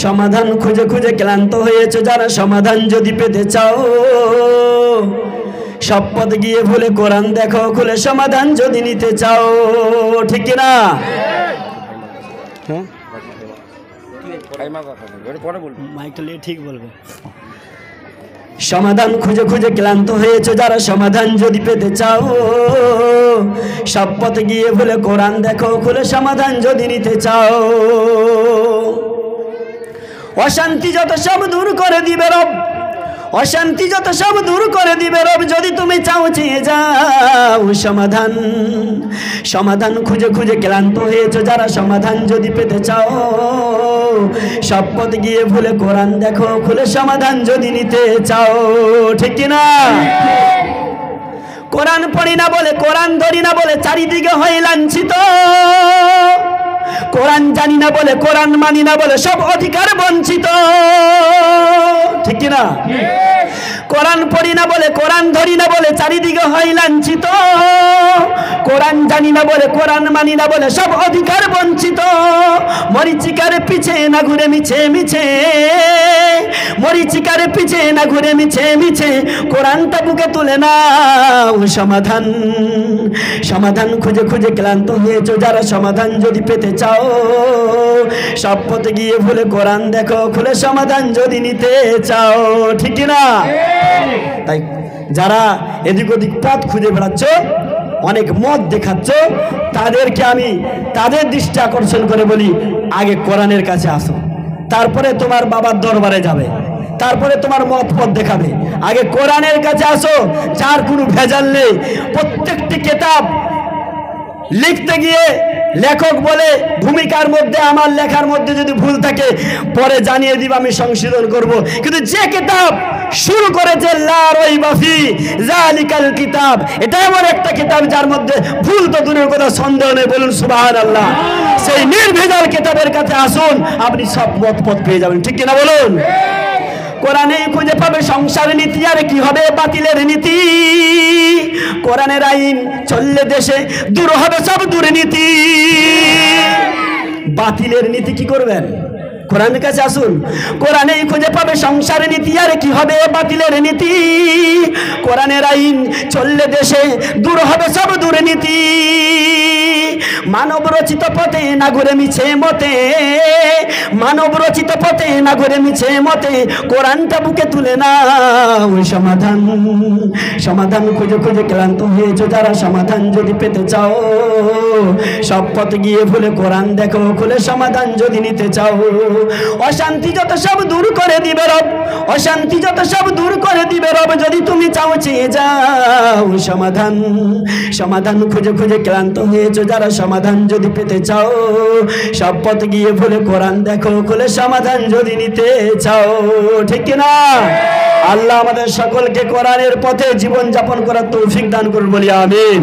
সমাধান খুঁজে খুঁজে ক্লান্ত হয়েছে যারা, সমাধান যদি পেতে চাও সব পথ গিয়ে ভুলে কোরআন দেখো খুলে, সমাধান যদি নিতে চাও। ঠিক কিনা? হ্যাঁ মাইকটা নিয়ে ঠিক বলবো। সমাধান খুঁজে খুঁজে ক্লান্ত হয়েছে যারা, সমাধান যদি পেতে চাও সব পথে গিয়ে ভুলে কোরআন দেখো খুলে, সমাধান যদি নিতে চাও। অশান্তি যত সব দূর করে দিবে রব, অশান্তি যত সব দূর করে দিবে রব, যদি তুমি চাও চেয়ে যাও সমাধান। সমাধান খুঁজে খুঁজে ক্লান্ত হয়েছে যারা, সমাধান যদি পেতে চাও সব পথ গিয়ে ভুলে কোরআন দেখো খুলে, সমাধান যদি নিতে চাও। ঠিক কিনা? কোরআন পড়ি না বলে, কোরআন ধরি না বলে চারিদিকে হয়ে লাঞ্ছিত, কোরআন জানি না বলে, কোরআন মানি না বলে সব অধিকার বঞ্চিত। ঠিক কিনা? কোরআন পড়ি না বলে, কোরআন ধরি না বলে চারিদিকে হয় লাঞ্ছিত, কোরআন জানি না বলে, কোরআন মানি না বলে সব অধিকার বঞ্চিত। মরিচিকার পিছে না ঘুরে মিছে মিছে, মরিচিকার পিছে না ঘুরে মিছে মিছে, কোরআনটা বুকে তুলে নাও সমাধান। সমাধান খুঁজে খুঁজে ক্লান্ত হয়েছে যারা, সমাধান যদি পেতে চাও সব পথে গিয়ে ভুলে কোরআন দেখো খুলে, সমাধান যদি নিতে চাও। ঠিক কিনা? তাই যারা এদিক ওদিক পথ খুঁজে বেড়াচ্ছ, অনেক মত দেখাচ্ছ, তাদেরকে আমি তাদের দৃষ্টি আকর্ষণ করে বলি, আগে কোরআনের কাছে আসো, তারপরে তোমার বাবার দরবারে যাবে, তারপরে তোমার মত পথ দেখাবে। আগে কোরআনের কাছে আসো, যার কোনো ভেজাল নেই। প্রত্যেকটি কিতাব লিখতে গিয়ে লেখক বলে ভূমিকার মধ্যে আমার লেখার মধ্যে যদি ভুল থাকে পরে জানিয়ে দিব, আমি সংশোধন করব। কিন্তু যে কিতাব শুরু করেছে লা রাইবা ফি যালিকাল কিতাব, এটা এমন একটা কিতাব যার মধ্যে ভুল তো দূরের কথা, সন্দেহ নেই। বলুন সুবহানাল্লাহ। সেই নির্ভেজাল কিতাবের কাছে আসুন, আপনি সব মত পথ পেয়ে যাবেন। ঠিক কিনা বলুন? কোরআনে খুঁজে পাবে সংসার নীতি, আর কি হবে বাতিলের নীতি। কোরআনের আইন চললে দেশে দূর হবে সব দুর্নীতি। বাতিলের নীতি কি করবেন? কোরআনের কাছে আসুন। কোরআনে খুঁজে পাবে সংসার নীতি, আর কি হবে বাতিলের নীতি। কোরআনের আইন চললে দেশে দূর হবে সব দুর্নীতি। মানব রচিত পথে না ঘুরে মিছে মতে, মানব রচিত পথে না ঘুরে মিছে মতে, কোরআনটা বুকে তুলে নাও সমাধান। সমাধান খুঁজে খুঁজে ক্লান্ত হয়েছে যারা, সমাধান যদি পেতে চাও সব পথে গিয়ে ভুলে কোরআন দেখো খুলে, সমাধান যদি নিতে চাও। অশান্তি যত সব দূর করে দিবে রব, অশান্তি যত সব দূর করে দিবে রব, যদি তুমি চাও চেয়ে যাও সমাধান। সমাধান খুঁজে খুঁজে ক্লান্ত হয়েছে যারা, সমাধান যদি পেতে চাও সব পথ গিয়ে ভুলে কোরআন দেখো খুলে, সমাধান যদি নিতে চাও। ঠিক কিনা? আল্লাহ আমাদের সকলকে কোরআনের পথে জীবন যাপন করার তৌফিক দান করুন, বলি আমিন।